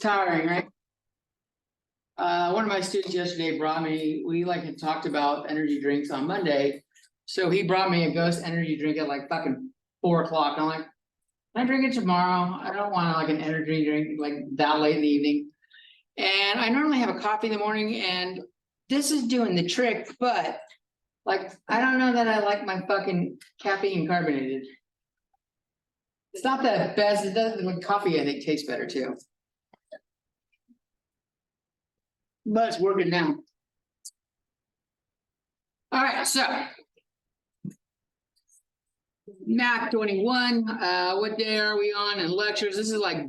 tiring, right? One of my students yesterday brought me, we like had talked about energy drinks on Monday. So he brought me a Ghost energy drink at like fucking 4 o'clock. I'm like, can I drink it tomorrow? I don't want like an energy drink like that late in the evening. And I normally have a coffee in the morning, and this is doing the trick, but like, I don't know that I like my fucking caffeine carbonated. It's not the best. It does, like coffee, I think, tastes better too. But it's working now. All right, so Math 21. What day are we on in lectures? This is like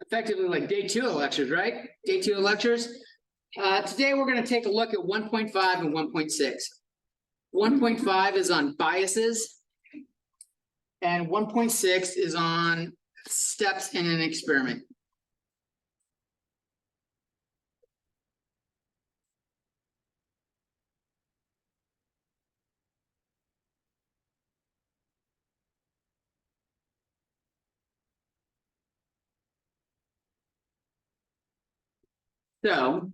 effectively like day 2 of lectures, right? Day 2 of lectures. Today we're going to take a look at 1.5 and 1.6. 1.5 is on biases, and 1.6 is on steps in an experiment. So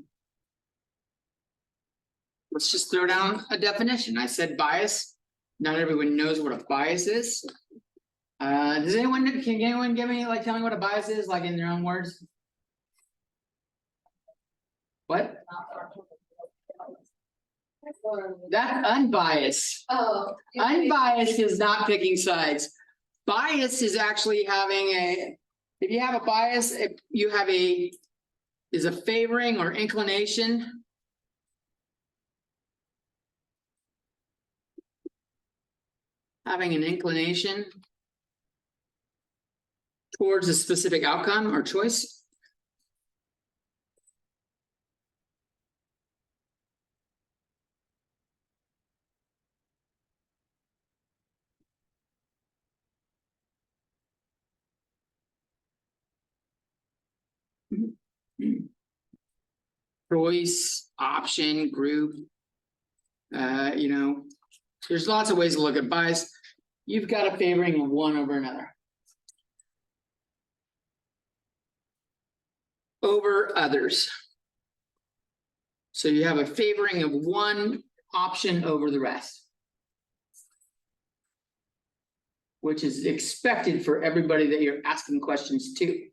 let's just throw down a definition. I said bias. Not everyone knows what a bias is. Can anyone give me, like, tell me what a bias is, like in their own words? What? That's unbiased. Oh. Unbiased is not picking sides. Bias is actually having if you have a bias, if you have is a favoring or inclination. Having an inclination towards a specific outcome or choice. Choice, option, group. There's lots of ways to look at bias. You've got a favoring of one over another. Over others. So you have a favoring of one option over the rest, which is expected for everybody that you're asking questions to.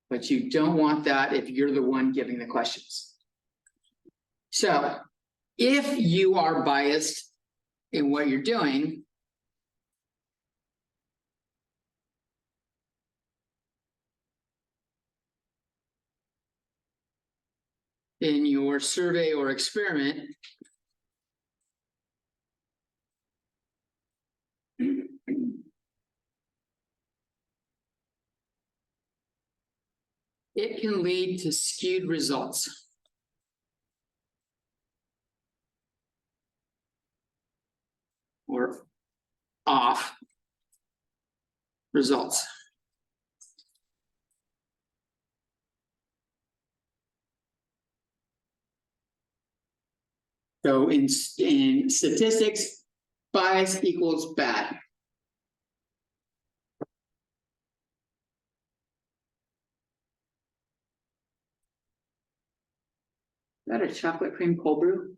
But you don't want that if you're the one giving the questions. So if you are biased in what you're doing, in your survey or experiment, it can lead to skewed results. Or off results. So in statistics, bias equals bad. Is that a chocolate cream cold brew?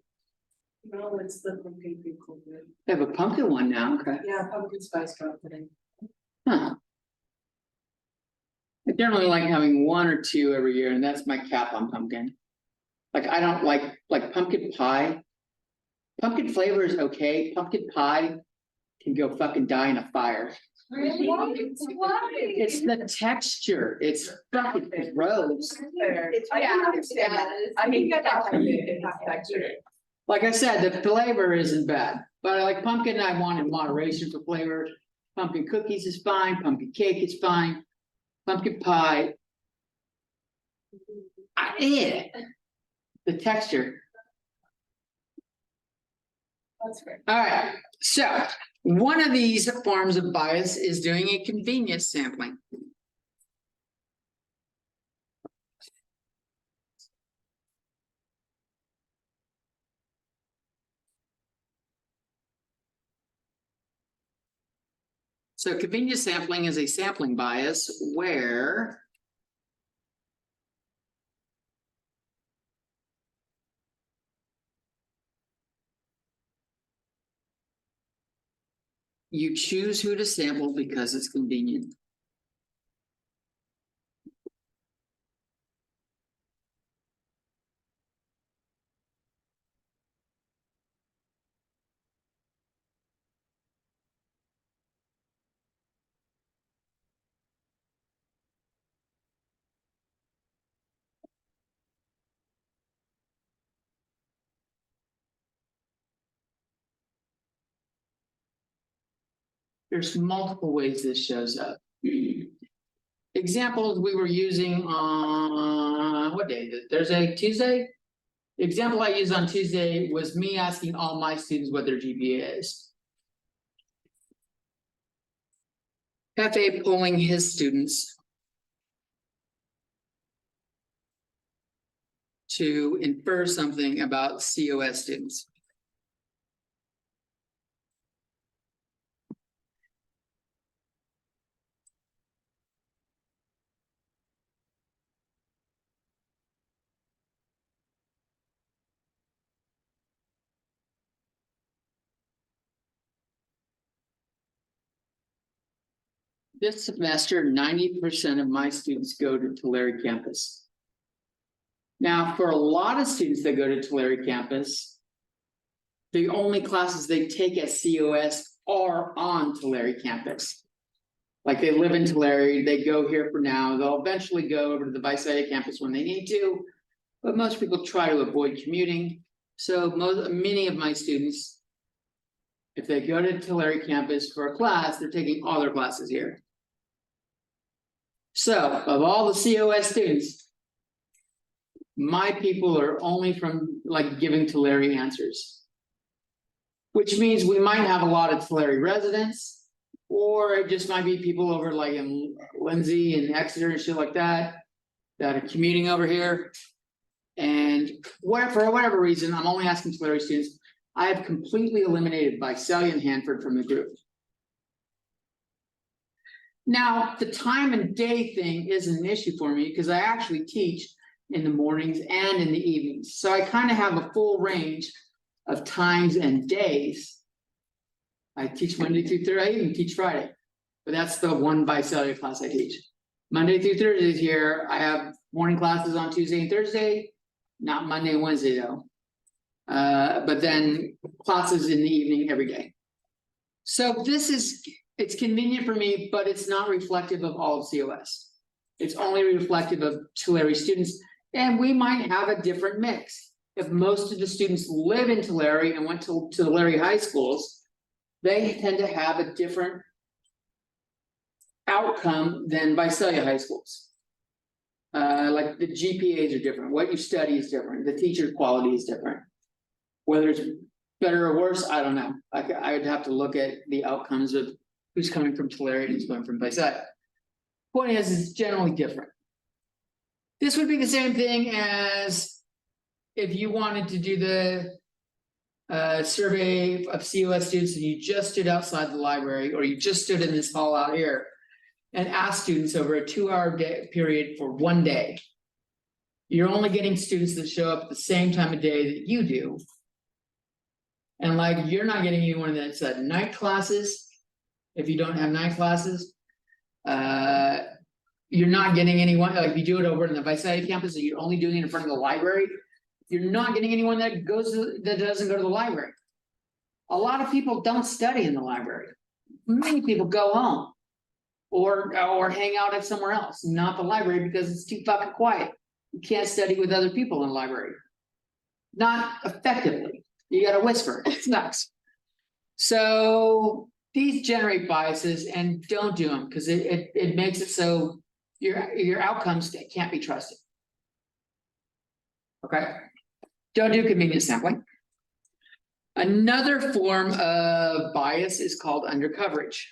No, it's the pumpkin cream cold brew. They have a pumpkin one now, okay. Yeah, pumpkin spice drop pudding. Huh. I generally like having 1 or 2 every year, and that's my cap on pumpkin. Like, I don't like pumpkin pie. Pumpkin flavor is okay. Pumpkin pie can go fucking die in a fire. Really? Why? It's the texture. It's fucking gross. I understand that. I mean, you got that texture. Like I said, the flavor isn't bad, but I like pumpkin. I want in moderation for flavor. Pumpkin cookies is fine. Pumpkin cake is fine. Pumpkin pie. The texture. That's great. All right. So one of these forms of bias is doing a convenience sampling. So convenience sampling is a sampling bias where you choose who to sample because it's convenient. There's multiple ways this shows up. Examples we were using on, what day is it? Thursday, Tuesday? The example I used on Tuesday was me asking all my students what their GPA is. Cafe polling his students to infer something about COS students. This semester, 90% of my students go to Tulare campus. Now, for a lot of students that go to Tulare campus, the only classes they take at COS are on Tulare campus. Like they live in Tulare, they go here for now, they'll eventually go over to the Visalia campus when they need to, but most people try to avoid commuting. So many of my students, if they go to Tulare campus for a class, they're taking all their classes here. So of all the COS students, my people are only from like giving Tulare answers, which means we might have a lot of Tulare residents, or it just might be people over like in Lindsay and Exeter and shit like that are commuting over here. And for whatever reason, I'm only asking Tulare students. I have completely eliminated Visalia and Hanford from the group. Now, the time and day thing isn't an issue for me because I actually teach in the mornings and in the evenings. So I kind of have a full range of times and days. I teach Monday through Thursday, I even teach Friday, but that's the one Visalia class I teach. Monday through Thursday here, I have morning classes on Tuesday and Thursday, not Monday and Wednesday though. But then classes in the evening every day. So it's convenient for me, but it's not reflective of all of COS. It's only reflective of Tulare students, and we might have a different mix. If most of the students live in Tulare and went to Tulare high schools, they tend to have a different outcome than Visalia high schools. Like the GPAs are different, what you study is different, the teacher quality is different. Whether it's better or worse, I don't know. I would have to look at the outcomes of who's coming from Tulare and who's coming from Visalia. Point is, it's generally different. This would be the same thing as if you wanted to do the survey of COS students and you just stood outside the library or you just stood in this hall out here and asked students over a 2-hour period for one day. You're only getting students that show up at the same time of day that you do. And like, you're not getting anyone that's at night classes. If you don't have night classes, you're not getting anyone, like if you do it over in the Visalia campus and you're only doing it in front of the library, you're not getting anyone that doesn't go to the library. A lot of people don't study in the library. Many people go home or hang out at somewhere else, not the library, because it's too fucking quiet. You can't study with other people in the library. Not effectively. You gotta whisper. It sucks. So these generate biases, and don't do them because it makes it so your outcomes can't be trusted. Okay. Don't do convenience sampling. Another form of bias is called undercoverage.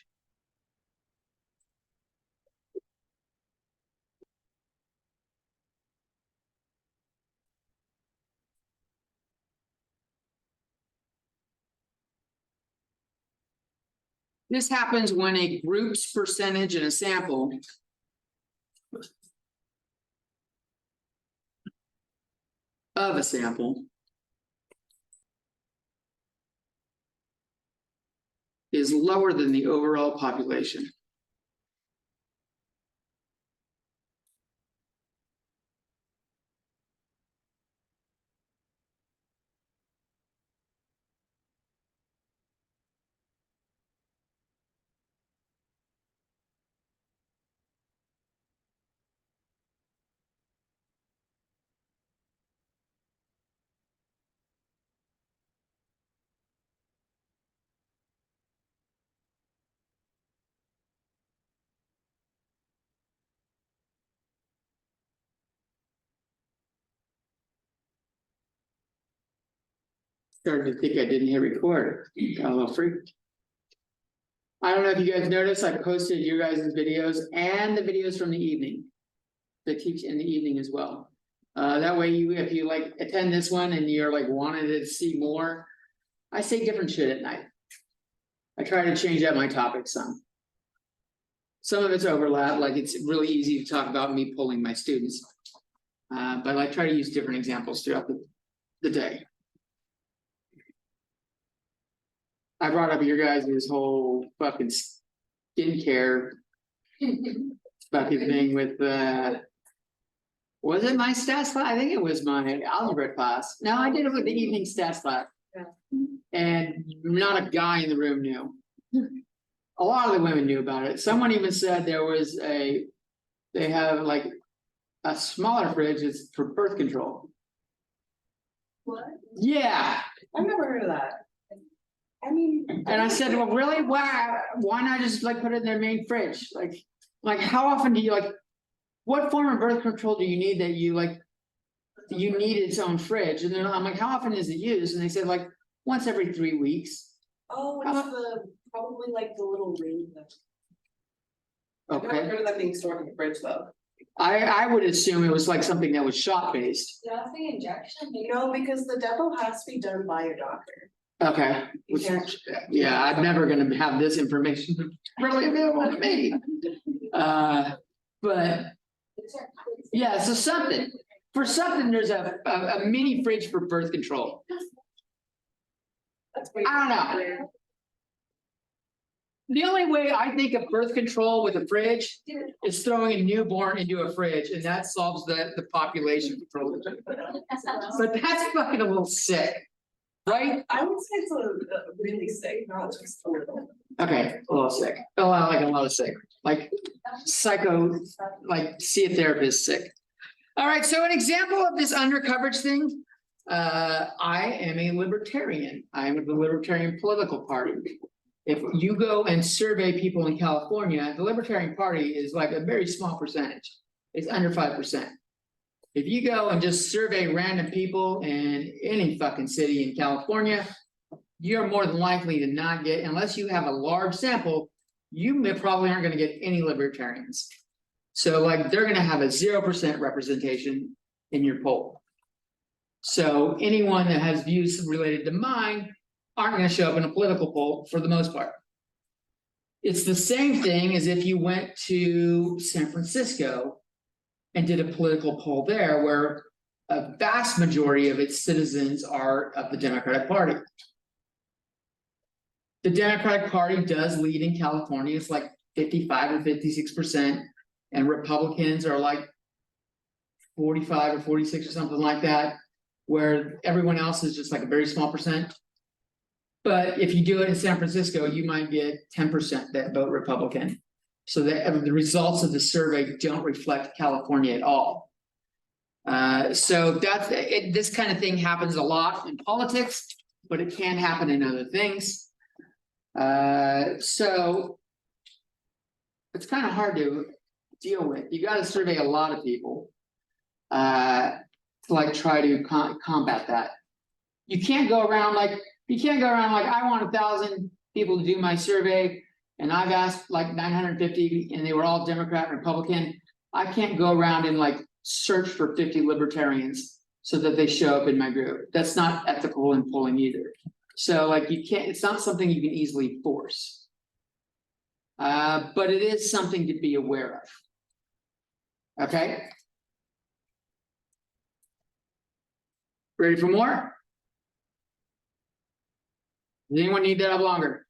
This happens when a group's percentage in a sample of a sample is lower than the overall population. Started to think I didn't hit record. Got a little freaked. I don't know if you guys noticed, I posted you guys' videos and the videos from the evening. That teach in the evening as well. That way if you like attend this one and you're like wanted to see more, I say different shit at night. I try to change up my topics some. Some of it's overlap, like it's really easy to talk about me pulling my students. But I try to use different examples throughout the day. I brought up your guys' whole fucking skincare fucking thing with was it my stats class? I think it was my algebra class. No, I did it with the evening stats class. Yeah. And not a guy in the room knew. A lot of the women knew about it. Someone even said they have like a smaller fridge is for birth control. What? Yeah. I've never heard of that. I mean. And I said, well, really? Why not just like put it in their main fridge? Like how often do you like, what form of birth control do you need that you like, you need its own fridge? And then I'm like, how often is it used? And they said like once every 3 weeks. Oh, it's probably like the little ring. I've Okay. never heard of that being stored in the fridge though. I would assume it was like something that was shot based. Yeah, the injection. No, because the demo has to be done by a doctor. Okay. You can't. Yeah, I'm never gonna have this information really available to me. But yeah, so something, there's a mini fridge for birth control. That's I don't know. The only way I think of birth control with a fridge is throwing a newborn into a fridge, and that solves the population control. But that's fucking a little sick, right? I would say it's a really sick, not just a little. Okay, a little sick. Oh, I like a lot of sick, like psycho, like see a therapist sick. All right, so an example of this undercoverage thing. I am a libertarian. I am of the Libertarian Political Party. If you go and survey people in California, the Libertarian Party is like a very small percentage. It's under 5%. If you go and just survey random people in any fucking city in California, you're more than likely to not get, unless you have a large sample, probably aren't going to get any libertarians. So like they're going to have a 0% representation in your poll. So anyone that has views related to mine aren't going to show up in a political poll for the most part. It's the same thing as if you went to San Francisco and did a political poll there where a vast majority of its citizens are of the Democratic Party. The Democratic Party does lead in California. It's like 55 or 56%, and Republicans are like 45 or 46 or something like that, where everyone else is just like a very small percent. But if you do it in San Francisco, you might get 10% that vote Republican. So the results of the survey don't reflect California at all. So that's it. This kind of thing happens a lot in politics, but it can happen in other things. So it's kind of hard to deal with. You got to survey a lot of people to like try to combat that. You can't go around like I want 1,000 people to do my survey, and I've asked like 950, and they were all Democrat and Republican. I can't go around and like search for 50 libertarians so that they show up in my group. That's not ethical in polling either. So like you can't, it's not something you can easily force. But it is something to be aware of. Okay. Ready for more? Does anyone need that up longer?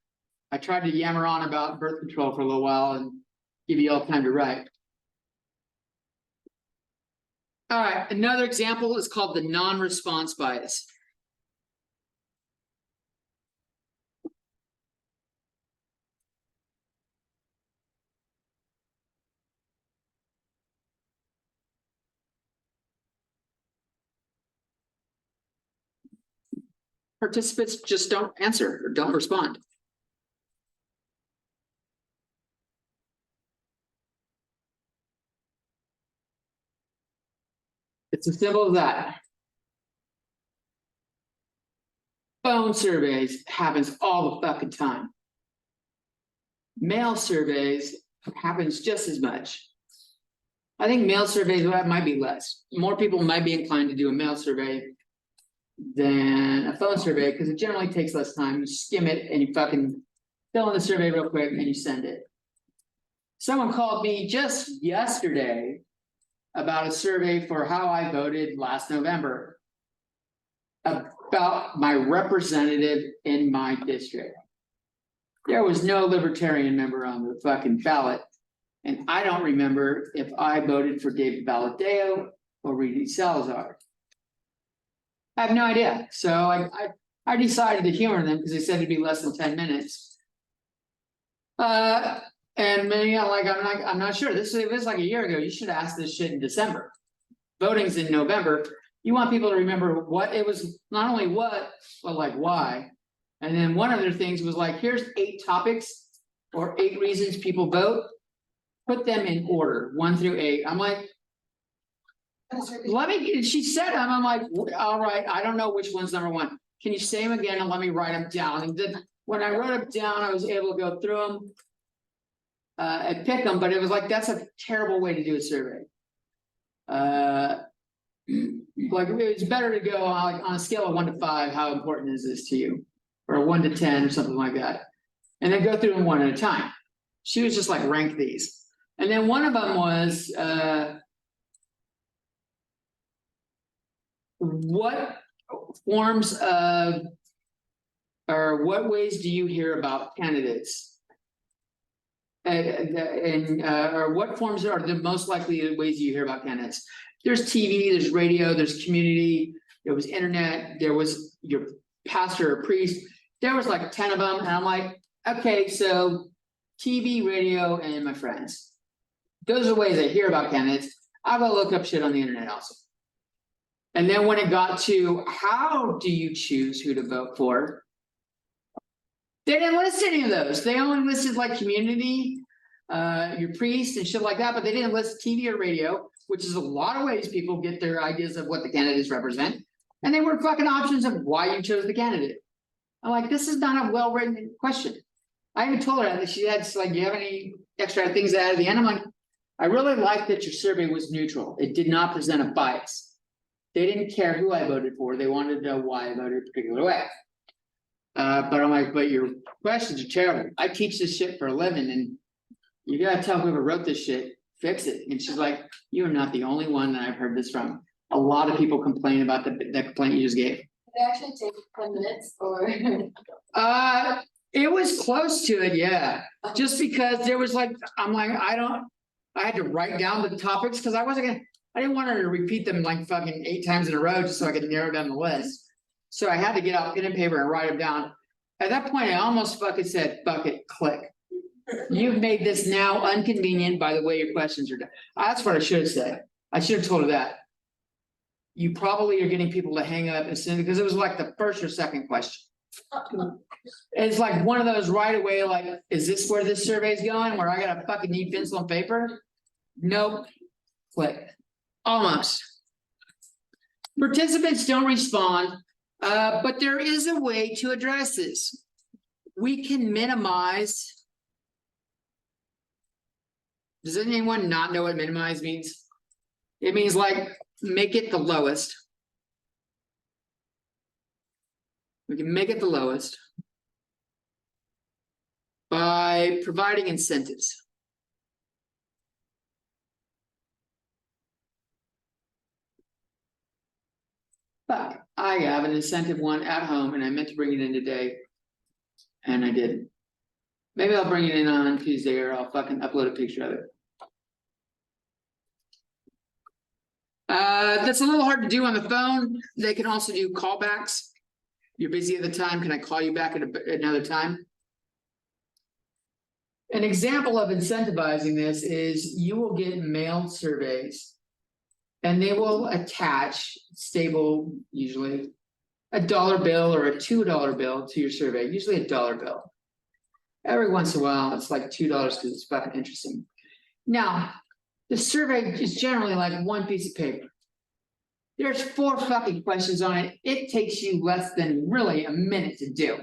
I tried to yammer on about birth control for a little while and give you all time to write. All right, another example is called the non-response bias. Participants just don't answer or don't respond. It's as simple as that. Phone surveys happens all the fucking time. Mail surveys happens just as much. I think mail surveys might be less. More people might be inclined to do a mail survey than a phone survey because it generally takes less time. You skim it and you fucking fill in the survey real quick and you send it. Someone called me just yesterday about a survey for how I voted last November about my representative in my district. There was no libertarian member on the fucking ballot. And I don't remember if I voted for David Valadeo or Reedy Salazar. I have no idea. So I decided to humor them because they said it'd be less than 10 minutes. And maybe I'm not sure. This was like a year ago. You should ask this shit in December. Voting's in November. You want people to remember what it was, not only what, but like why. And then one of their things was like, here's 8 topics or 8 reasons people vote. Put them in order, 1 through 8. I'm like, she said them. I'm like, all right, I don't know which one's number 1. Can you say them again and let me write them down? And then when I wrote them down, I was able to go through them and pick them, but it was like, that's a terrible way to do a survey. Like it's better to go on a scale of 1 to 5, how important is this to you? Or 1 to 10 or something like that. And then go through them one at a time. She was just like, rank these. And then one of them was, what forms of, or what ways do you hear about candidates? Or what forms are the most likely ways you hear about candidates? There's TV, there's radio, there's community, there was internet, there was your pastor or priest. There was like 10 of them. And I'm like, okay, so TV, radio, and my friends. Those are ways I hear about candidates. I'll go look up shit on the internet also. And then when it got to how do you choose who to vote for? They didn't list any of those. They only listed like community, your priest and shit like that, but they didn't list TV or radio, which is a lot of ways people get their ideas of what the candidates represent. And they were fucking options of why you chose the candidate. I'm like, this is not a well-written question. I even told her that she had like, do you have any extra things to add at the end? I'm like, I really like that your survey was neutral. It did not present a bias. They didn't care who I voted for. They wanted to know why I voted a particular way. But I'm like, but your questions are terrible. I teach this shit for a living and you gotta tell whoever wrote this shit, fix it. And she's like, you're not the only one that I've heard this from. A lot of people complain about the complaint you just gave. Did it actually take 10 minutes or? It was close to it, yeah. Just because there was like, I'm like, I had to write down the topics because I didn't want her to repeat them like fucking 8 times in a row just so I could narrow down the list. So I had to get out pen and paper and write them down. At that point, I almost fucking said, fuck it, click. You've made this now inconvenient by the way your questions are done. That's what I should have said. I should have told her that. You probably are getting people to hang up as soon because it was like the first or second question. It's like one of those right away, like, is this where this survey is going? Where I gotta fucking need pencil and paper? Nope. Click. Almost. Participants don't respond, but there is a way to address this. We can minimize. Does anyone not know what minimize means? It means like make it the lowest. We can make it the lowest by providing incentives. But I have an incentive one at home and I meant to bring it in today and I didn't. Maybe I'll bring it in on Tuesday or I'll fucking upload a picture of it. That's a little hard to do on the phone. They can also do callbacks. You're busy at the time. Can I call you back at another time? An example of incentivizing this is you will get mailed surveys and they will attach stable, usually a dollar bill or a $2 bill to your survey, usually a dollar bill. Every once in a while, it's like $2 because it's fucking interesting. Now, the survey is generally like one piece of paper. There's 4 fucking questions on it. It takes you less than really a minute to do.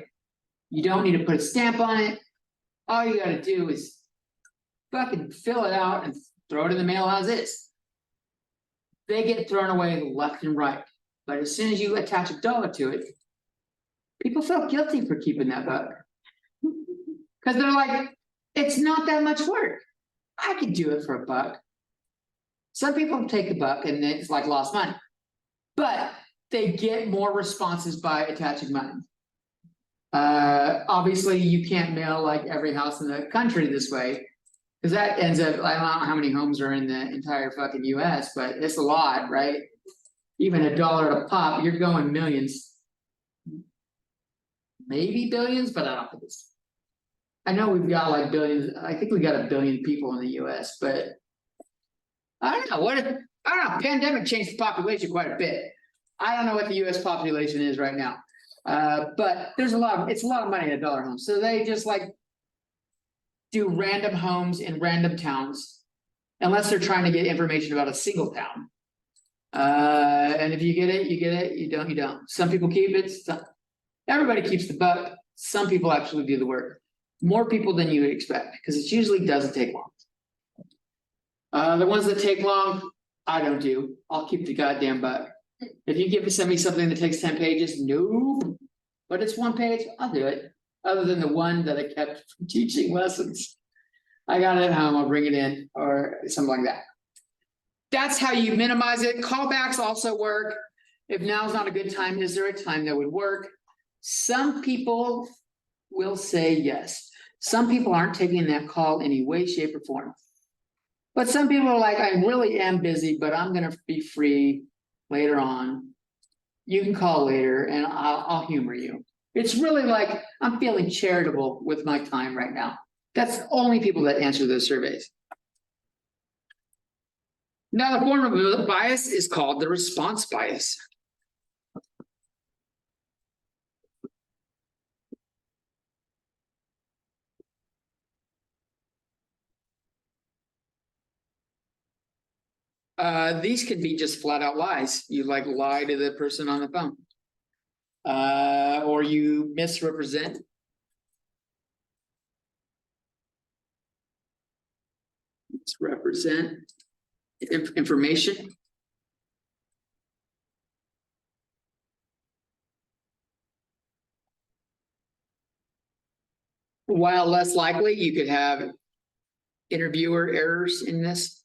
You don't need to put a stamp on it. All you gotta do is fucking fill it out and throw it in the mail as is. They get thrown away left and right. But as soon as you attach a dollar to it, people feel guilty for keeping that buck. Because they're like, it's not that much work. I could do it for $1. Some people take $1 and it's like lost money. But they get more responses by attaching money. Obviously, you can't mail like every house in the country this way, because that ends up, I don't know how many homes are in the entire fucking US, but it's a lot, right? Even $1 a pop, you're going millions, maybe billions, but I don't think it's. I know we've got like billions. I think we got 1 billion people in the US, but I don't know. I don't know. Pandemic changed the population quite a bit. I don't know what the US population is right now. But there's it's a lot of money in $1 home. So they just like do random homes in random towns, unless they're trying to get information about a single town. And if you get it, you get it. You don't, you don't. Some people keep it. Everybody keeps the buck. Some people actually do the work. More people than you would expect, because it usually doesn't take long. The ones that take long, I don't do. I'll keep the goddamn buck. If you send me something that takes 10 pages, nope. But it's 1 page, I'll do it. Other than the one that I kept from teaching lessons. I got it at home, I'll bring it in, or something like that. That's how you minimize it. Callbacks also work. If now's not a good time, is there a time that would work? Some people will say yes. Some people aren't taking that call any way, shape, or form. But some people are like, I really am busy, but I'm gonna be free later on. You can call later and I'll humor you. It's really like, I'm feeling charitable with my time right now. That's the only people that answer those surveys. Now, the form of bias is called the response bias. These could be just flat out lies. You like lie to the person on the phone. Or you misrepresent. Misrepresent information. While less likely, you could have interviewer errors in this.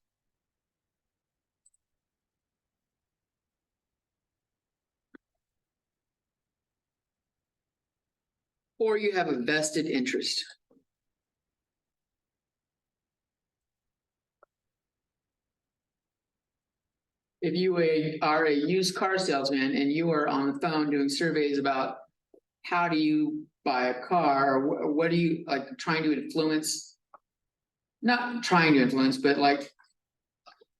Or you have a vested interest. If you are a used car salesman and you are on the phone doing surveys about how do you buy a car, or what do you like trying to influence, not trying to influence, but like,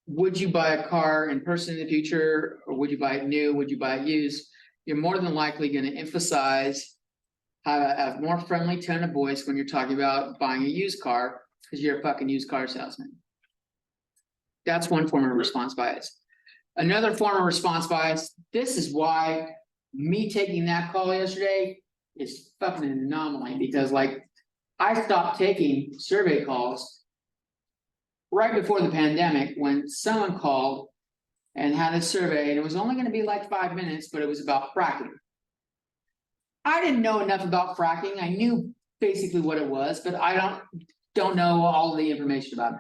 would you buy a car in person in the future, or would you buy it new? Would you buy it used? You're more than likely going to emphasize a more friendly tone of voice when you're talking about buying a used car, because you're a fucking used car salesman. That's one form of response bias. Another form of response bias, this is why me taking that call yesterday is fucking an anomaly, because like I stopped taking survey calls right before the pandemic when someone called and had a survey, and it was only going to be like 5 minutes, but it was about fracking. I didn't know enough about fracking. I knew basically what it was, but I don't know all the information about it.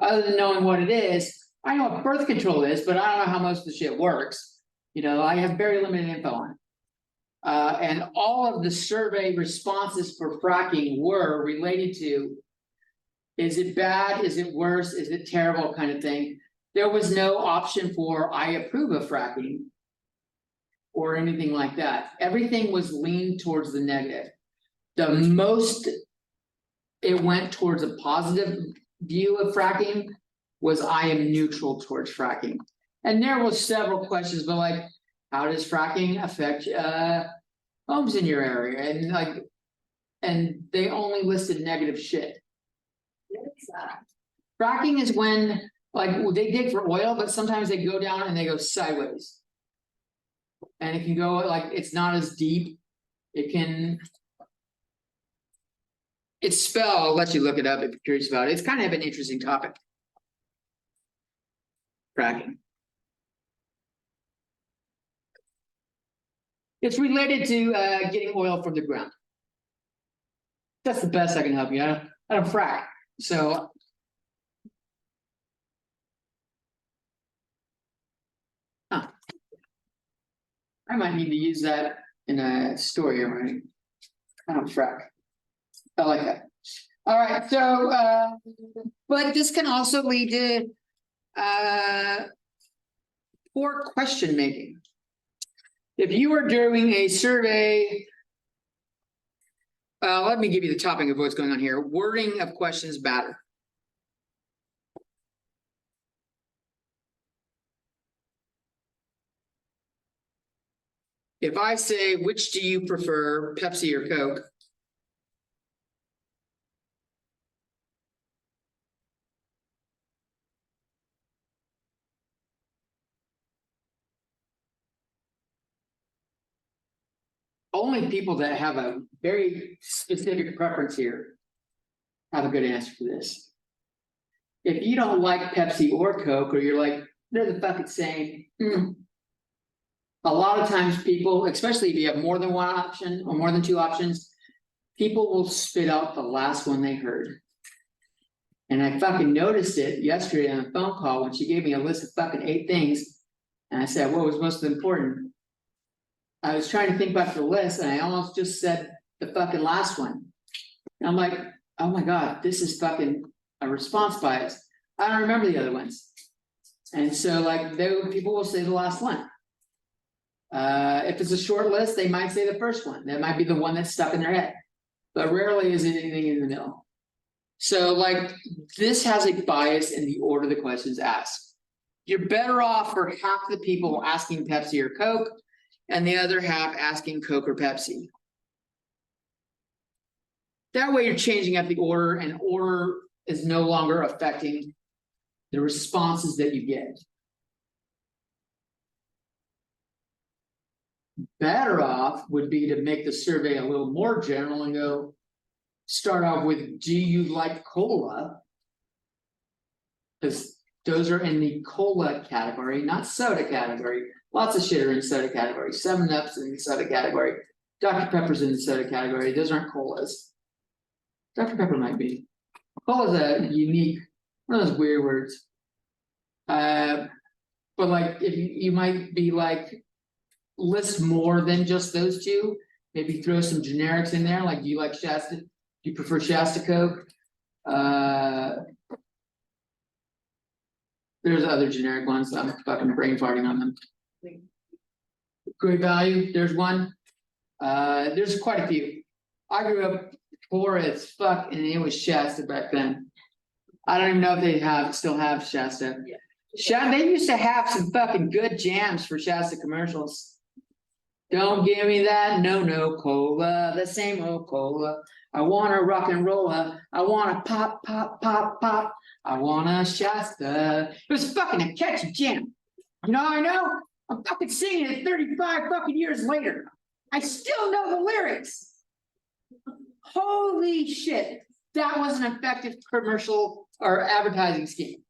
Other than knowing what it is, I know what birth control is, but I don't know how most of the shit works. You know, I have very limited info on it. And all of the survey responses for fracking were related to. Is it bad? Is it worse? Is it terrible kind of thing? There was no option for I approve of fracking. Or anything like that. Everything was leaned towards the negative. The most. It went towards a positive view of fracking was I am neutral towards fracking. And there was several questions, but like, how does fracking affect homes in your area? And like, and they only listed negative shit. What is that? Fracking is when like they dig for oil, but sometimes they go down and they go sideways. And it can go like it's not as deep. It can. It's spelled, I'll let you look it up if you're curious about it. It's kind of an interesting topic. Fracking. It's related to getting oil from the ground. That's the best I can help you. I don't frack. So I might need to use that in a story I'm writing. I don't frack. I like that. All right, so but this can also lead to poor question making. If you are doing a survey, let me give you the topic of what's going on here. Wording of questions matter. If I say, which do you prefer, Pepsi or Coke? Only people that have a very specific preference here have a good answer for this. If you don't like Pepsi or Coke, or you're like, they're the fucking same. A lot of times people, especially if you have more than one option or more than two options, people will spit out the last one they heard. And I fucking noticed it yesterday on a phone call when she gave me a list of fucking 8 things. And I said, what was most important? I was trying to think back to the list and I almost just said the fucking last one. And I'm like, oh my God, this is fucking a response bias. I don't remember the other ones. And so like people will say the last one. If it's a short list, they might say the first one. That might be the one that's stuck in their head. But rarely is it anything in the middle. So like this has a bias in the order the questions asked. You're better off for half the people asking Pepsi or Coke and the other half asking Coke or Pepsi. That way you're changing up the order and order is no longer affecting the responses that you get. Better off would be to make the survey a little more general and go, start off with, do you like cola? Because those are in the cola category, not soda category. Lots of shit are in soda category. 7-Up's in the soda category. Dr. Pepper's in the soda category. Those aren't colas. Dr. Pepper might be. Cola's a unique, one of those weird words. But like, if you might be like, list more than just those two. Maybe throw some generics in there. Like, do you like Shasta? Do you prefer Shasta Coke? There's other generic ones. I'm fucking brain farting on them. Great Value, there's one. There's quite a few. I grew up poor as fuck, and it was Shasta back then. I don't even know if they still have Shasta. Yeah. Shasta, they used to have some fucking good jams for Shasta commercials. Don't give me that no cola, the same old cola. I want a rock and rolla. I want a pop, pop, pop, pop. I want a Shasta. It was fucking a catchy jam. You know how I know? I'm fucking singing it 35 fucking years later. I still know the lyrics. Holy shit. That was an effective commercial or advertising scheme.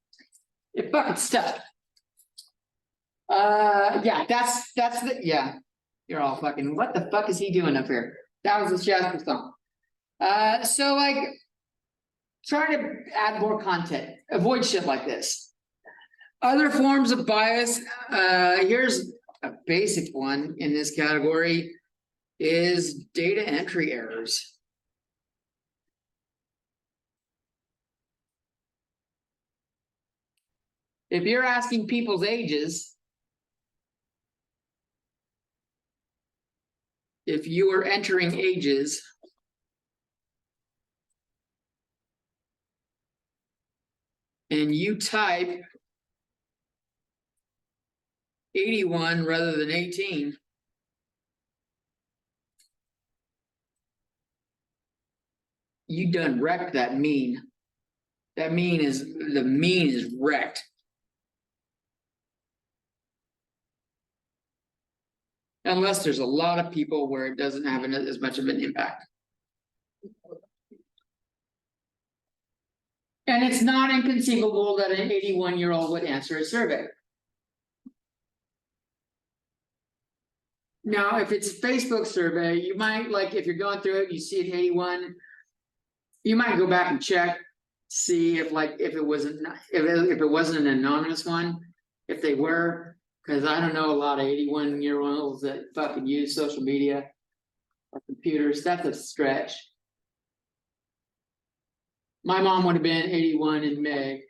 It fucking stuck. Yeah, that's the, yeah. You're all fucking, what the fuck is he doing up here? That was a Shasta song. So like, try to add more content. Avoid shit like this. Other forms of bias, here's a basic one in this category. is data entry errors. If you're asking people's ages, if you are entering ages, and you type 81 rather than 18, you done wrecked that mean. That mean is, the mean is wrecked. Unless there's a lot of people where it doesn't have as much of an impact. And it's not inconceivable that an 81-year-old would answer a survey. Now, if it's a Facebook survey, you might, like, if you're going through it, you see an 81, you might go back and check, see if it wasn't an anonymous one, if they were, because I don't know a lot of 81-year-olds that fucking use social media or computers. That's a stretch. My mom would have been 81 in May,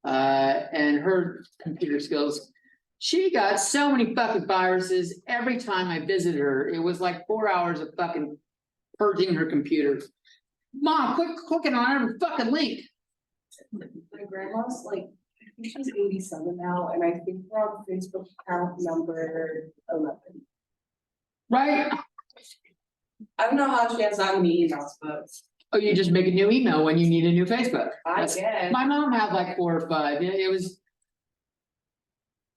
and her computer skills, she got so many fucking viruses every time I visited her. It was like 4 hours of fucking purging her computer. Mom, quit clicking on every fucking link. My grandma's like, I think she's 87 now, and I think we're on Facebook account number 11. Right? I don't know how she has that many emails, but Oh, you just make a new email when you need a new Facebook. I guess. My mom had like 4 or 5. It was.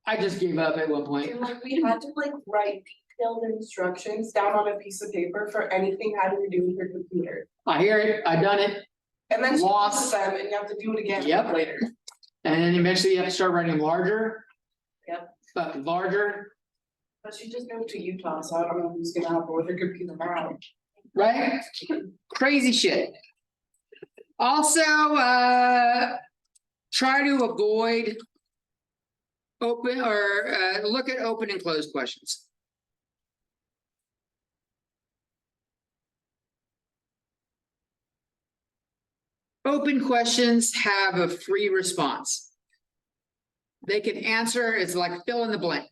I just gave up at one point. And like we had to like write detailed instructions down on a piece of paper for anything having to do with your computer. I hear it. I done it. And then she Lost. loses them and you have to do it again Yep. later. And then eventually you have to start writing larger. Yep. Fucking larger. But she just moved to Utah, so I don't know who's gonna help her with her computer now. Right? Crazy shit. Also, try to avoid open or look at open and closed questions. Open questions have a free response. They can answer, it's like fill in the blank.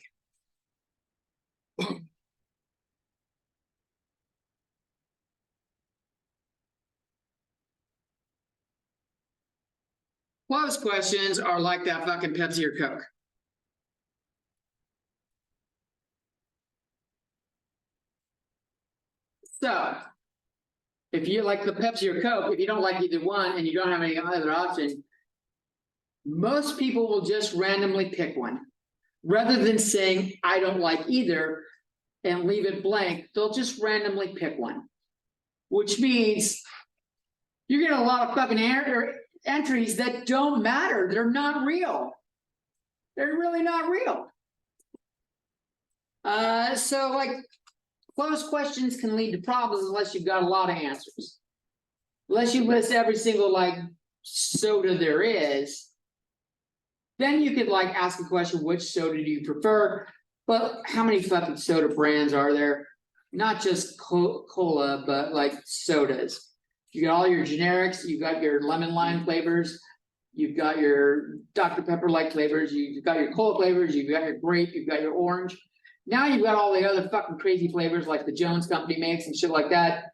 Closed questions are like that fucking Pepsi or Coke. So, if you like the Pepsi or Coke, if you don't like either one and you don't have any other option, most people will just randomly pick one. Rather than saying, I don't like either, and leave it blank, they'll just randomly pick one. Which means you're getting a lot of fucking entries that don't matter. They're not real. They're really not real. So like closed questions can lead to problems unless you've got a lot of answers. Unless you list every single like soda there is, then you could like ask a question, which soda do you prefer? But how many fucking soda brands are there? Not just cola, but like sodas. You got all your generics, you got your lemon lime flavors, you've got your Dr. Pepper like flavors, you've got your cola flavors, you've got your grape, you've got your orange. Now you've got all the other fucking crazy flavors like the Jones Company makes and shit like that.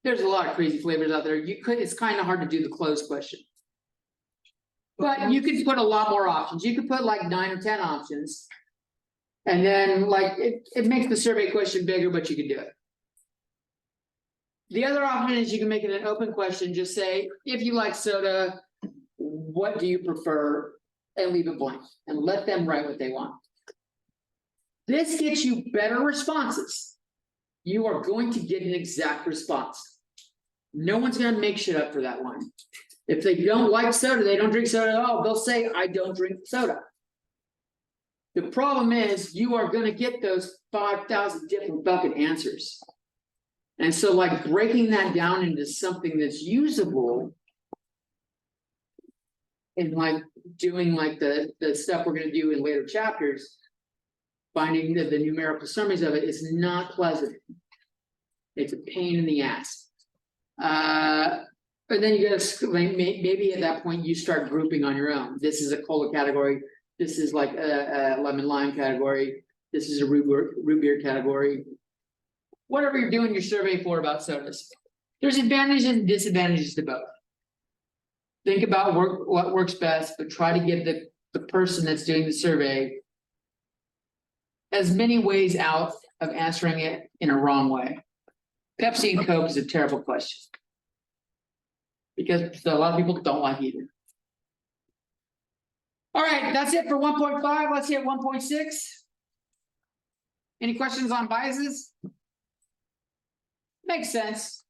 There's a lot of crazy flavors out there. It's kind of hard to do the closed question. But you could put a lot more options. You could put like 9 or 10 options. And then like it makes the survey question bigger, but you can do it. The other option is you can make it an open question. Just say, if you like soda, what do you prefer? And leave it blank and let them write what they want. This gets you better responses. You are going to get an exact response. No one's going to make shit up for that one. If they don't like soda, they don't drink soda at all, they'll say, I don't drink soda. The problem is you are going to get those 5,000 different fucking answers. And so like breaking that down into something that's usable and like doing like the stuff we're going to do in later chapters finding that the numerical summaries of it is not pleasant. It's a pain in the ass. And then you gotta, maybe at that point you start grouping on your own. This is a cola category. This is like a lemon lime category. This is a root beer category. Whatever you're doing your survey for about sodas. There's advantages and disadvantages to both. Think about what works best, but try to give the person that's doing the survey as many ways out of answering it in a wrong way. Pepsi and Coke is a terrible question. Because a lot of people don't like either. All right, that's it for 1.5. Let's hit 1.6. Any questions on biases? Makes sense.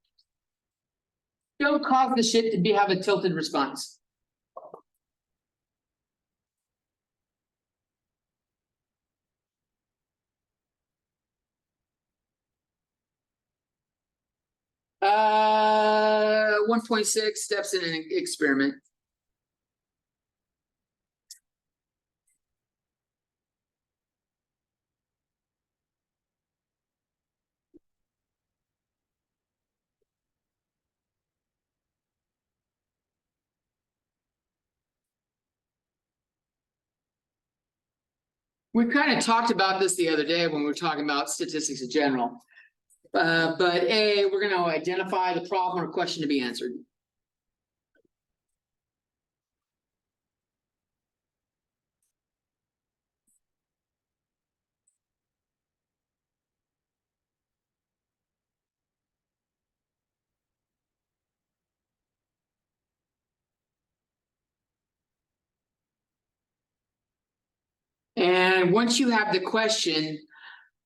Don't cause the shit to have a tilted response. Uh, 1.6 steps in an experiment. We kind of talked about this the other day when we were talking about statistics in general. But we're going to identify the problem or question to be answered. And once you have the question,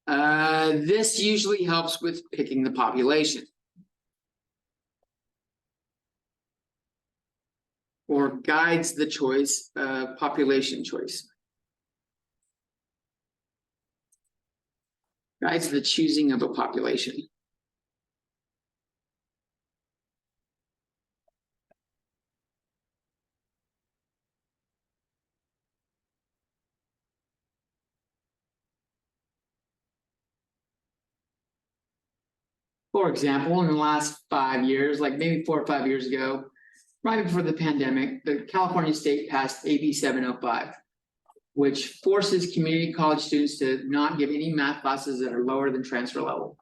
this usually helps with picking the population. Or guides the choice, population choice. Guides the choosing of a population. For example, in the last 5 years, like maybe 4 or 5 years ago, right before the pandemic, the California state passed AB 705, which forces community college students to not give any math classes that are lower than transfer level.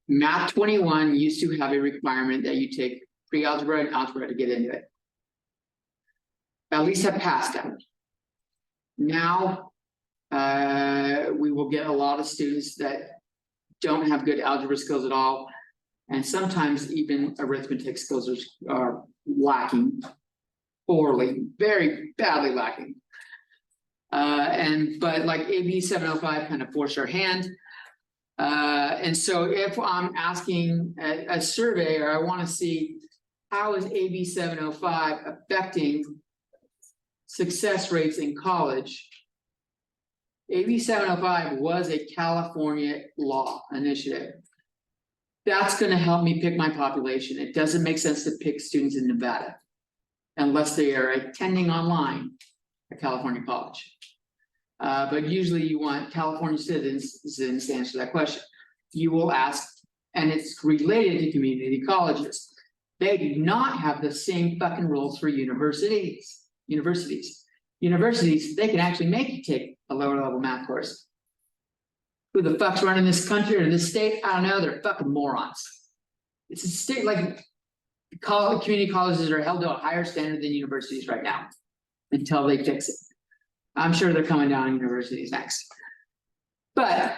Math 21 used to have a requirement that you take pre-algebra and algebra to get into it. At least have passed that. Now, we will get a lot of students that don't have good algebra skills at all. And sometimes even arithmetic skills are lacking poorly, very badly lacking. But like AB 705 kind of forced our hand. And so if I'm asking a survey or I want to see how is AB 705 affecting success rates in college, AB 705 was a California law initiative. That's going to help me pick my population. It doesn't make sense to pick students in Nevada unless they are attending online at California college. But usually you want California citizens to answer that question. You will ask, and it's related to community colleges. They do not have the same fucking rules for universities. Universities, they can actually make you take a lower level math course. Who the fuck's running this country or this state? I don't know, they're fucking morons. It's a state like community colleges are held to a higher standard than universities right now until they fix it. I'm sure they're coming down on universities next. But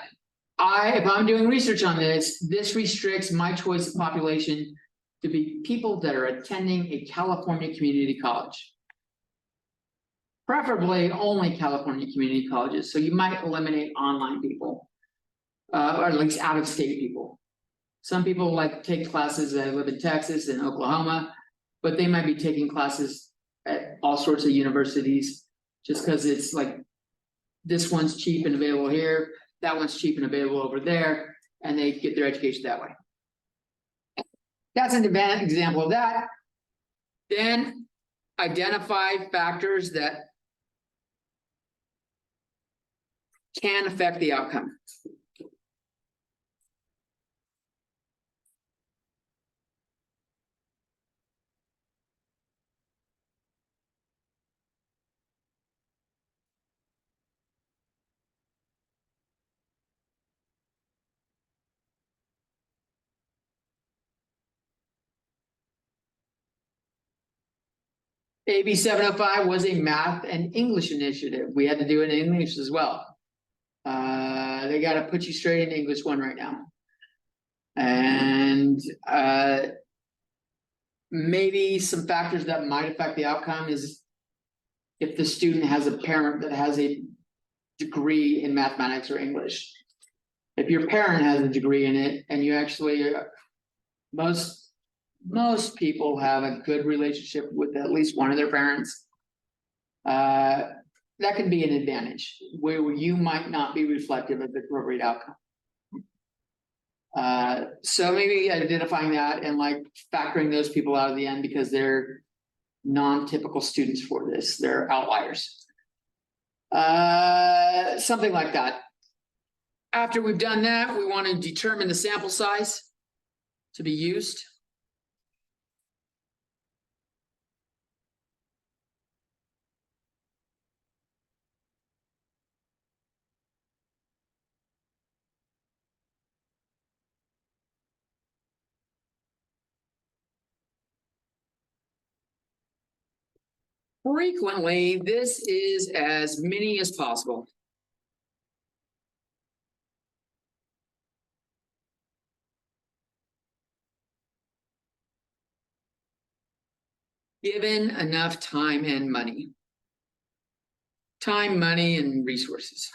if I'm doing research on this, this restricts my choice of population to be people that are attending a California community college. Preferably only California community colleges. So you might eliminate online people, or at least out-of-state people. Some people like take classes that live in Texas and Oklahoma, but they might be taking classes at all sorts of universities just because it's like this one's cheap and available here, that one's cheap and available over there, and they get their education that way. That's an example of that. Then identify factors that can affect the outcome. AB 705 was a math and English initiative. We had to do it in English as well. They got to put you straight in English 1 right now. And maybe some factors that might affect the outcome is if the student has a parent that has a degree in mathematics or English. If your parent has a degree in it and you actually, most people have a good relationship with at least one of their parents, that can be an advantage where you might not be reflective of the appropriate outcome. So maybe identifying that and like factoring those people out of the end because they're non-typical students for this, they're outliers. Something like that. After we've done that, we want to determine the sample size to be used. Frequently, this is as many as possible. Given enough time and money. Time, money, and resources.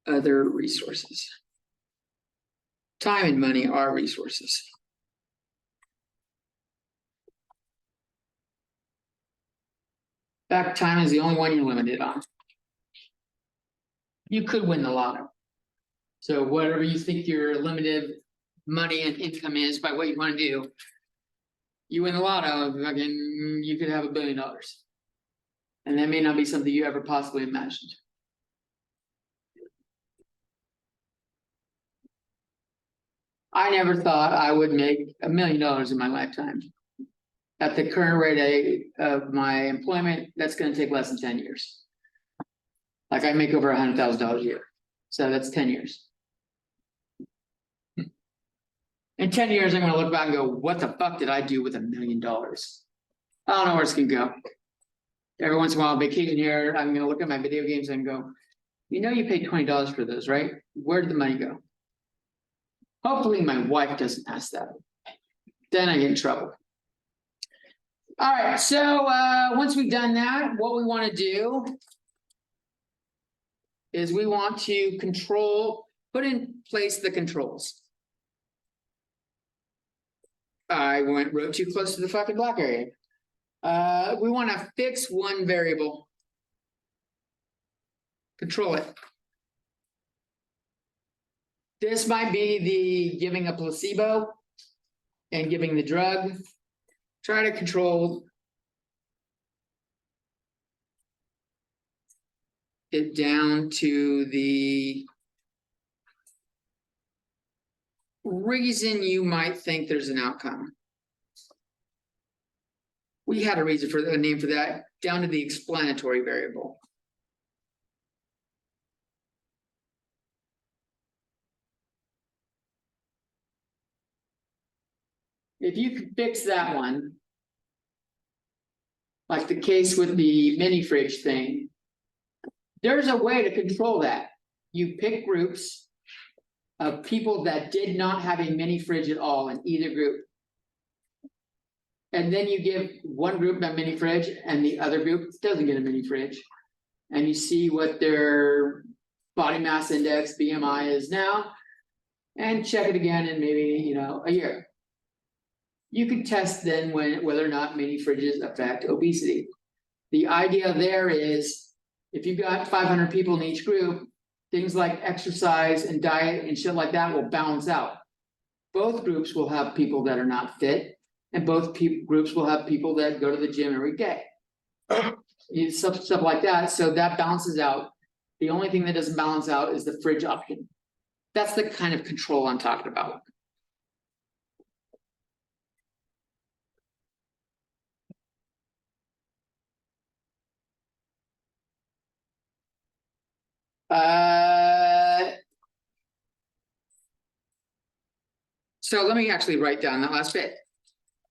Other resources. Time and money are resources. In fact, time is the only one you're limited on. You could win the lotto. So whatever you think your limited money and income is by what you want to do, you win the lotto, fucking, you could have $1 billion. And that may not be something you ever possibly imagined. I never thought I would make $1 million in my lifetime. At the current rate of my employment, that's going to take less than 10 years. Like I make over $100,000 a year. So that's 10 years. In 10 years, I'm going to look back and go, what the fuck did I do with $1 million? I don't know where it's going to go. Every once in a while, vacation here, I'm going to look at my video games and go, you know, you paid $20 for those, right? Where did the money go? Hopefully my wife doesn't ask that. Then I get in trouble. All right, so once we've done that, what we want to do is we want to put in place the controls. I wrote too close to the fucking block area. We want to fix one variable. Control it. This might be the giving a placebo and giving the drug. Try to control it down to the reason you might think there's an outcome. We had a reason for a name for that, down to the explanatory variable. If you could fix that one, like the case with the mini fridge thing, there's a way to control that. You pick groups of people that did not have a mini fridge at all in either group. And then you give one group a mini fridge and the other group doesn't get a mini fridge. And you see what their body mass index, BMI is now, and check it again in maybe, a year. You could test then whether or not mini fridges affect obesity. The idea there is if you've got 500 people in each group, things like exercise and diet and shit like that will balance out. Both groups will have people that are not fit, and both groups will have people that go to the gym every day. Stuff like that, so that balances out. The only thing that doesn't balance out is the fridge option. That's the kind of control I'm talking about. So let me actually write down that last bit.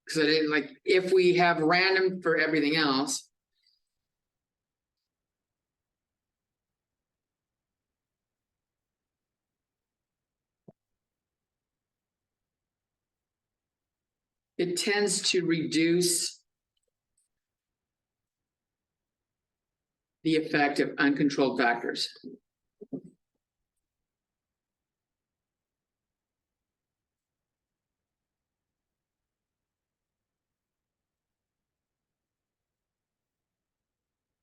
Because I didn't like, if we have random for everything else. It tends to reduce the effect of uncontrolled factors.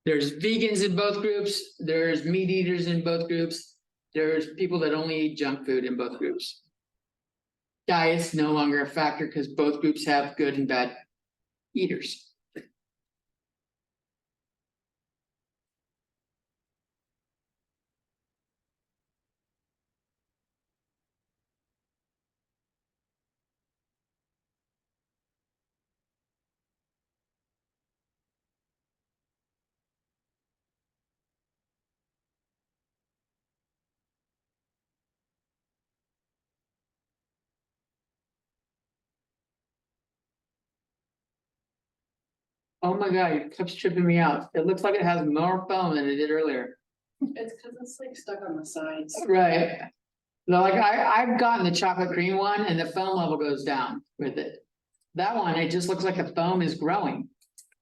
There's vegans in both groups, there's meat eaters in both groups, there's people that only eat junk food in both groups. Diet's no longer a factor because both groups have good and bad eaters. Oh my God, it keeps tripping me out. It looks like it has more foam than it did earlier. It's because it's like stuck on the sides. Right. No, like I've gotten the chocolate cream one and the foam level goes down with it. That one, it just looks like the foam is growing.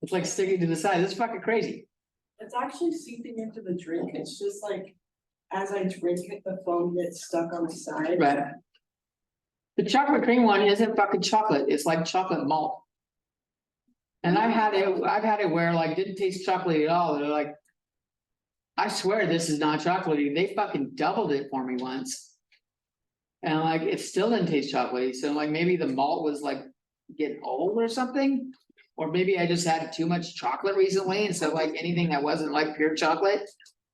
It's like sticking to the side. It's fucking crazy. It's actually seeping into the drink. It's just like, as I drink it, the foam gets stuck on the side. Right. The chocolate cream one isn't fucking chocolate. It's like chocolate malt. And I've had it where like didn't taste chocolatey at all. They're like, I swear this is not chocolatey. They fucking doubled it for me once. And like, it still didn't taste chocolatey. So like maybe the malt was like getting old or something. Or maybe I just had too much chocolate recently. And so like anything that wasn't like pure chocolate.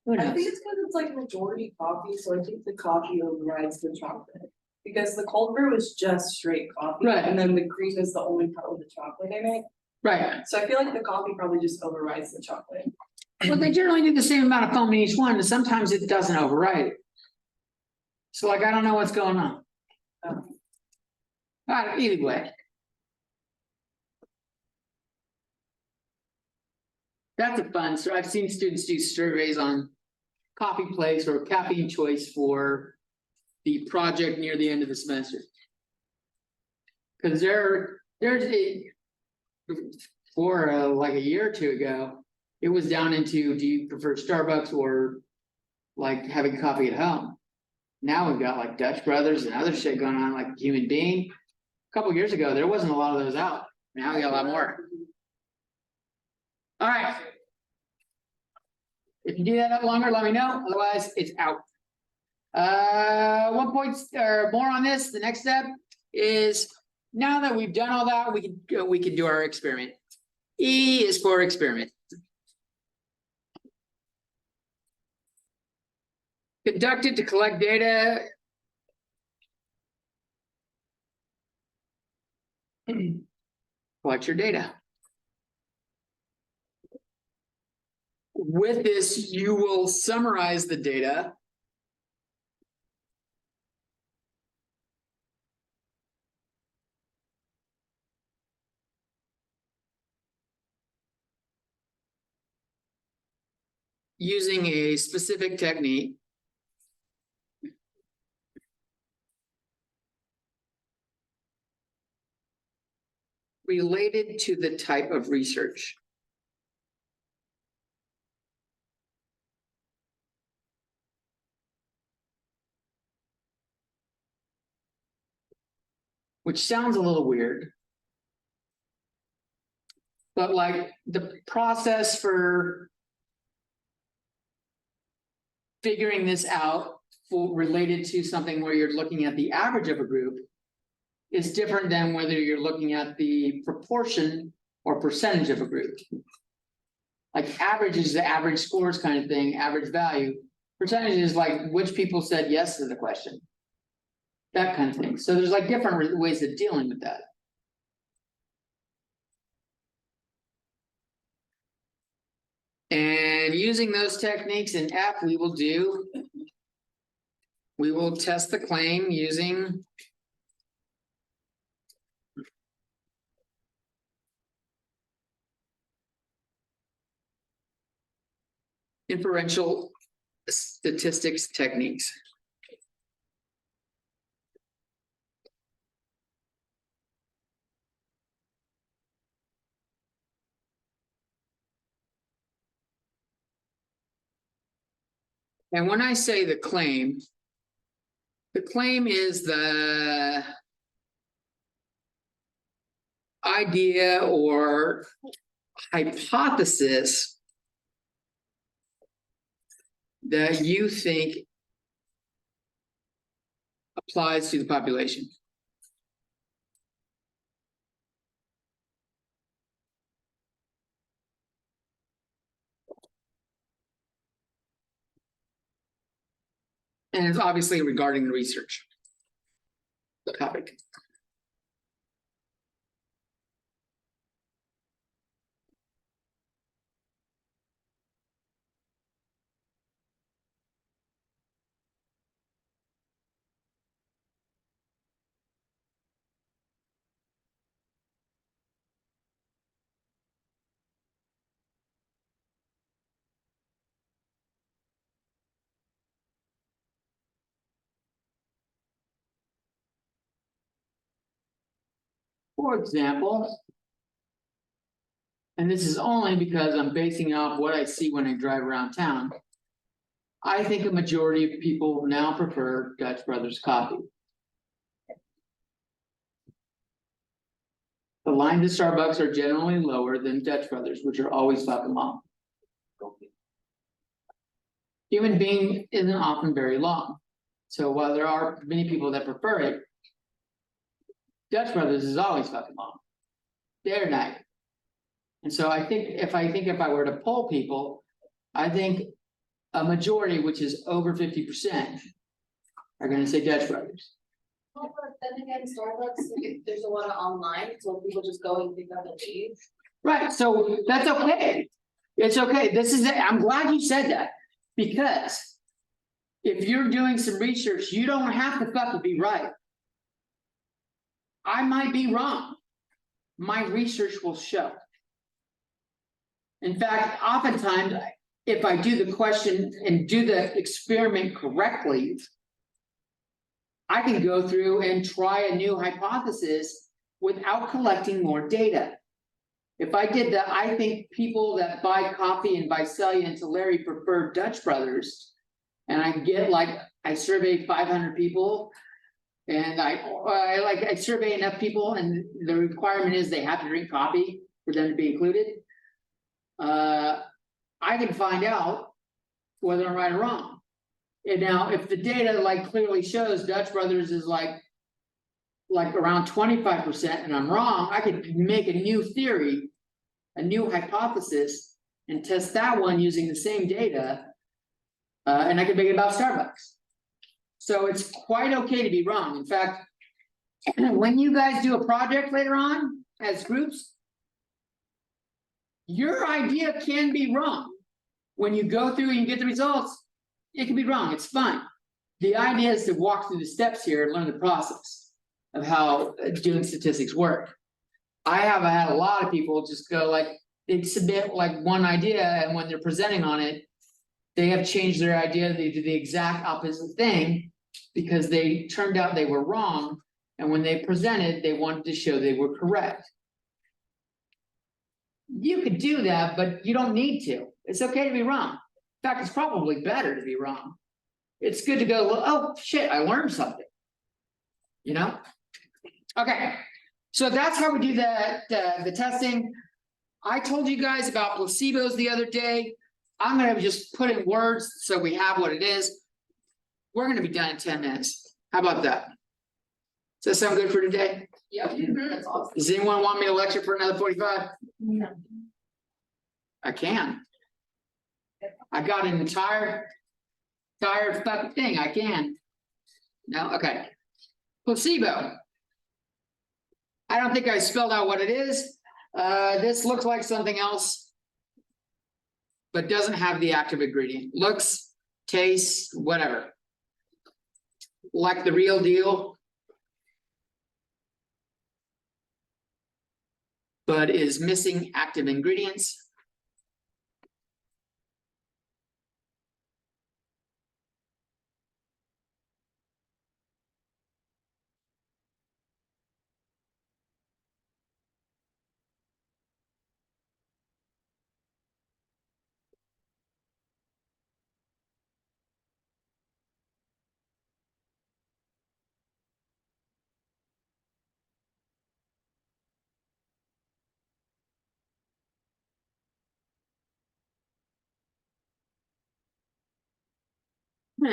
Who I knows? think it's because it's like majority coffee, so I think the coffee overrides the chocolate. Because the cold brew is just straight coffee. Right. And then the cream is the only part with the chocolate in it. Right. So I feel like the coffee probably just overrides the chocolate. Well, they generally do the same amount of foam in each one, and sometimes it doesn't override it. So like, I don't know what's going on. Either way. That's a fun, so I've seen students do surveys on coffee place or caffeine choice for the project near the end of the semester. Cause like a year or two ago, it was down into, do you prefer Starbucks or like having coffee at home? Now we've got like Dutch Brothers and other shit going on, like Human Being. A couple years ago, there wasn't a lot of those out. Now we got a lot more. All right. If you do that up longer, let me know. Otherwise, it's out. 1 point or more on this. The next step is now that we've done all that, we can do our experiment. E is for experiment. Conducted to collect data. Collect your data. With this, you will summarize the data. Using a specific technique. Related to the type of research. Which sounds a little weird. But like the process for figuring this out related to something where you're looking at the average of a group is different than whether you're looking at the proportion or percentage of a group. Like average is the average scores kind of thing, average value. Percentage is like which people said yes to the question. That kind of thing. So there's like different ways of dealing with that. And using those techniques in F, we will test the claim using inferential statistics techniques. And when I say the claim is the idea or hypothesis that you think applies to the population. And it's obviously regarding the research topic. For example, and this is only because I'm basing off what I see when I drive around town. I think a majority of people now prefer Dutch Brothers coffee. The lines at Starbucks are generally lower than Dutch Brothers, which are always fucking long. Human being isn't often very long. So while there are many people that prefer it, Dutch Brothers is always fucking long. Day or night. And so I think if I were to poll people, I think a majority, which is over 50%, are gonna say Dutch Brothers. Well, but then again, Starbucks, there's a lot of online, so people just go and pick up and leave. Right, so that's okay. It's okay. This is it. I'm glad you said that. Because if you're doing some research, you don't have to fucking be right. I might be wrong. My research will show. In fact, oftentimes, if I do the question and do the experiment correctly, I can go through and try a new hypothesis without collecting more data. If I did that, I think people that buy coffee and Visalia and Tulare prefer Dutch Brothers. And I surveyed 500 people. And I survey enough people, and the requirement is they have to drink coffee for them to be included. I can find out whether I'm right or wrong. And now, if the data clearly shows Dutch Brothers is like around 25%, and I'm wrong, I could make a new theory, a new hypothesis, and test that one using the same data, and I could make it about Starbucks. So it's quite okay to be wrong. In fact, when you guys do a project later on as groups, your idea can be wrong. When you go through and you get the results, it can be wrong. It's fine. The idea is to walk through the steps here and learn the process of how doing statistics work. I have had a lot of people just go they submit one idea, and when they're presenting on it, they have changed their idea. They do the exact opposite thing because they turned out they were wrong. And when they presented, they wanted to show they were correct. You could do that, but you don't need to. It's okay to be wrong. In fact, it's probably better to be wrong. It's good to go, oh shit, I learned something. You know? Okay, so that's how we do the testing. I told you guys about placebos the other day. I'm gonna just put in words so we have what it is. We're gonna be done in 10 minutes. How about that? Does that sound good for today? Yeah, that's awesome. Does anyone want me to lecture for another 45? No. I can. I got an entire fucking thing, I can. No, okay. Placebo. I don't think I spelled out what it is. This looks like something else, but doesn't have the active ingredient. Looks, tastes, whatever. Like the real deal, but is missing active ingredients.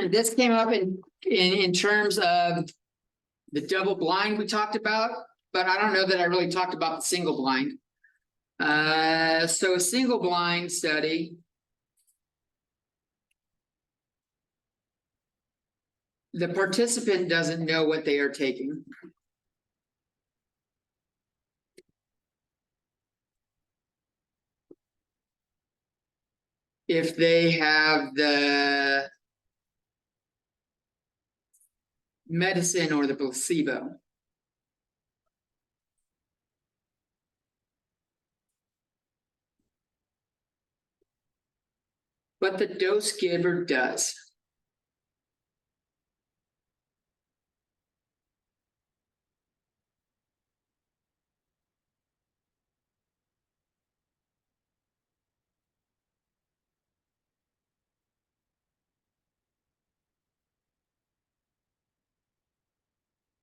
This came up in terms of the double blind we talked about, but I don't know that I really talked about the single blind. So a single blind study. The participant doesn't know what they are taking. If they have the medicine or the placebo. But the dose giver does.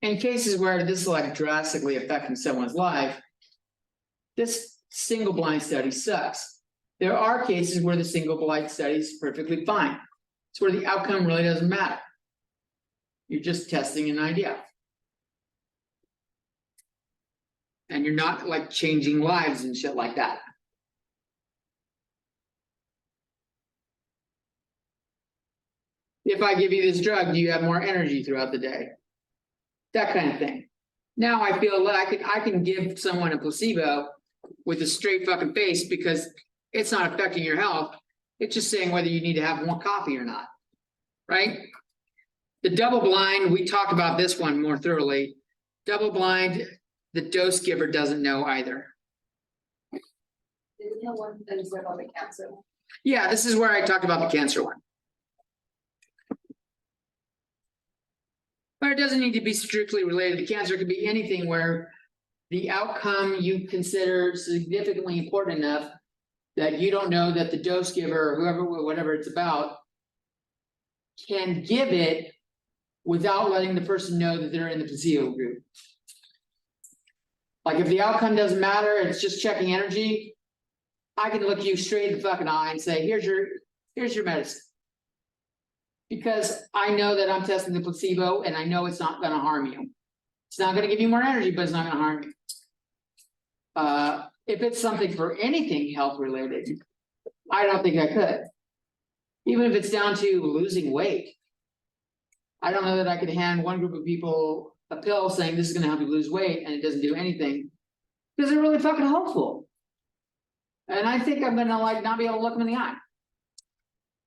In cases where this is like drastically affecting someone's life, this single blind study sucks. There are cases where the single blind study is perfectly fine. It's where the outcome really doesn't matter. You're just testing an idea. And you're not like changing lives and shit like that. If I give you this drug, do you have more energy throughout the day? That kind of thing. Now I feel like I can give someone a placebo with a straight fucking face because it's not affecting your health. It's just saying whether you need to have more coffee or not, right? The double blind, we talked about this one more thoroughly. Double blind, the dose giver doesn't know either. Didn't know one that is about the cancer. Yeah, this is where I talked about the cancer one. But it doesn't need to be strictly related to cancer. It could be anything where the outcome you consider significantly important enough that you don't know that the dose giver or whoever, whatever it's about, can give it without letting the person know that they're in the placebo group. Like if the outcome doesn't matter, it's just checking energy, I can look you straight in the fucking eye and say, here's your medicine. Because I know that I'm testing the placebo and I know it's not gonna harm you. It's not gonna give you more energy, but it's not gonna harm you. If it's something for anything health related, I don't think I could. Even if it's down to losing weight. I don't know that I could hand one group of people a pill saying this is gonna help you lose weight and it doesn't do anything. Because they're really fucking hopeful. And I think I'm gonna like not be able to look them in the eye.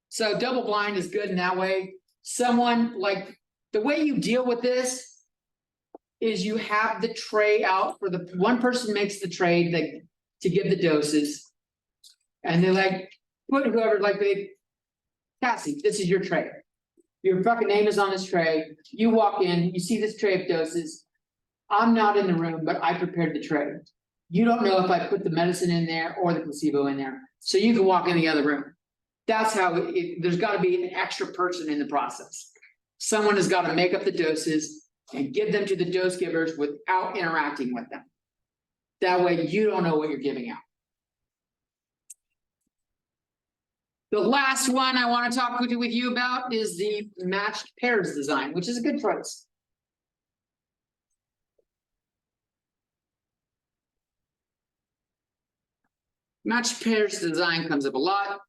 So double blind is good in that way. Someone like the way you deal with this is you have the tray out for the one person makes the tray to give the doses. And they like put whoever like Cassie, this is your tray. Your fucking name is on this tray. You walk in, you see this tray of doses. I'm not in the room, but I prepared the tray. You don't know if I put the medicine in there or the placebo in there. So you can walk in the other room. That's how there's got to be an extra person in the process. Someone has got to make up the doses and give them to the dose givers without interacting with them. That way you don't know what you're giving out. The last one I want to talk with you about is the matched pairs design, which is a good choice. Match pairs design comes up a lot.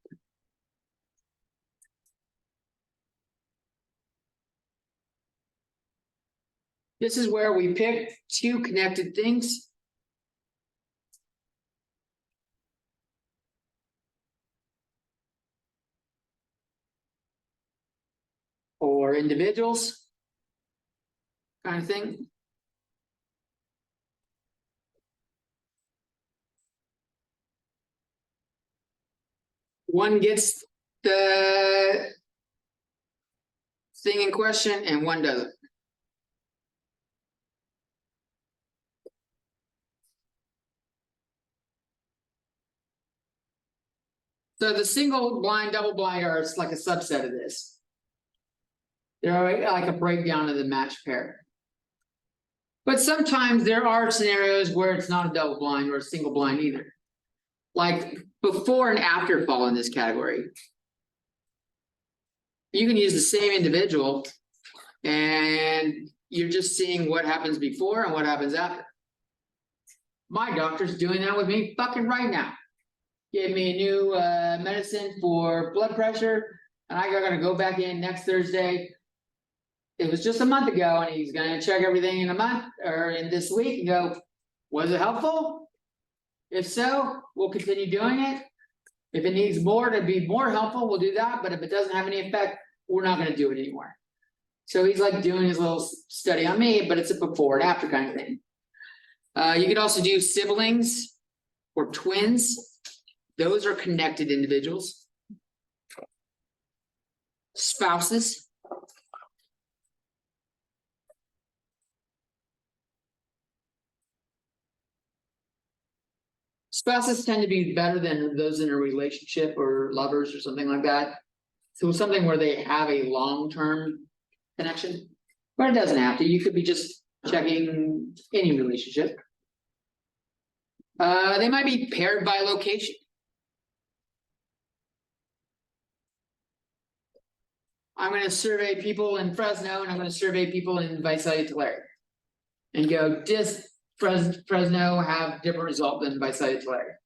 This is where we pick two connected things. Or individuals. Kind of thing. One gets the thing in question and one doesn't. So the single blind, double blind are like a subset of this. They're like a breakdown of the match pair. But sometimes there are scenarios where it's not a double blind or a single blind either. Like before and after fall in this category. You can use the same individual and you're just seeing what happens before and what happens after. My doctor's doing that with me fucking right now. Gave me a new medicine for blood pressure, and I gotta go back in next Thursday. It was just a month ago, and he's gonna check everything in a month or in this week and go, was it helpful? If so, we'll continue doing it. If it needs more to be more helpful, we'll do that. But if it doesn't have any effect, we're not gonna do it anymore. So he's like doing his little study on me, but it's a before and after kind of thing. You could also do siblings or twins. Those are connected individuals. Spouses. Spouses tend to be better than those in a relationship or lovers or something like that. So something where they have a long-term connection, but it doesn't have to. You could be just checking any relationship. They might be paired by location. I'm going to survey people in Fresno and I'm going to survey people in Visalia, Tulare. And go, does Fresno have different result than Visalia, Tulare?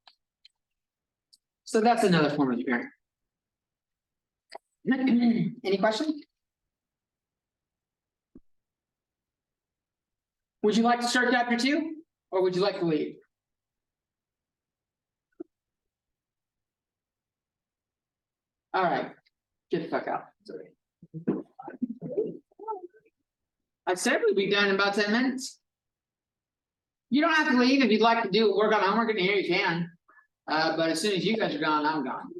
So that's another form of pairing. Any questions? Would you like to start chapter 2? Or would you like to leave? All right. Get the fuck out. Sorry. I said we'd be done in about 10 minutes. You don't have to leave if you'd like to do work on homework in here, you can. But as soon as you guys are gone, I'm gone.